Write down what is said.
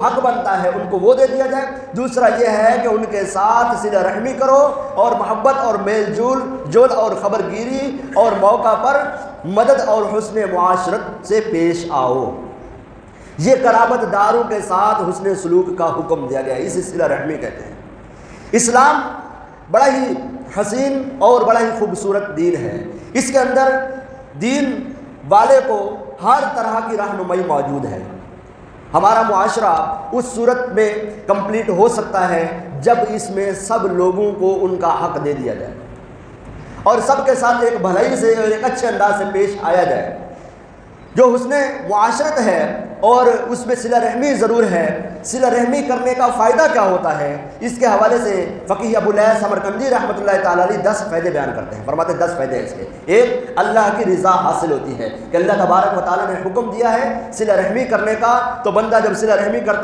حق بنتا ہے ان کو وہ دے دیا جائے۔ دوسرا یہ ہے کہ ان کے ساتھ صلہ رحمی کرو اور محبت اور میل جول اور خبر گیری اور موقع پر مدد اور حسن معاشرت سے پیش آؤ۔ یہ قرابت داروں کے ساتھ حسن سلوک کا حکم دیا گیا ہے، اسے صلہ رحمی کہتے ہیں۔ اسلام بڑا ہی حسین اور بڑا ہی خوبصورت دین ہے۔ اس کے اندر دین والے کو ہر طرح کی رہنمائی موجود ہے۔ ہمارا معاشرہ اس صورت میں کمپلیٹ ہو سکتا ہے جب اس میں سب لوگوں کو ان کا حق دے دیا جائے اور سب کے ساتھ ایک بھلائی سے اور ایک اچھے انداز سے پیش آیا جائے۔ جو حسن معاشرت ہے اور اس میں صلہ رحمی ضرور ہے۔ صلہ رحمی کرنے کا فائدہ کیا ہوتا ہے، اس کے حوالے سے فقیہ ابوالعلا سمرقندی رحمۃ اللہ تعالیٰ علیہ 10 فائدے بیان کرتے ہیں۔ فرماتے ہیں 10 فائدے ہیں اس کے۔ ایک، اللہ کی رضا حاصل ہوتی ہے کہ اللہ تبارک و تعالیٰ نے حکم دیا ہے صلہ رحمی کرنے کا، تو بندہ جب صلہ رحمی کرتا ہے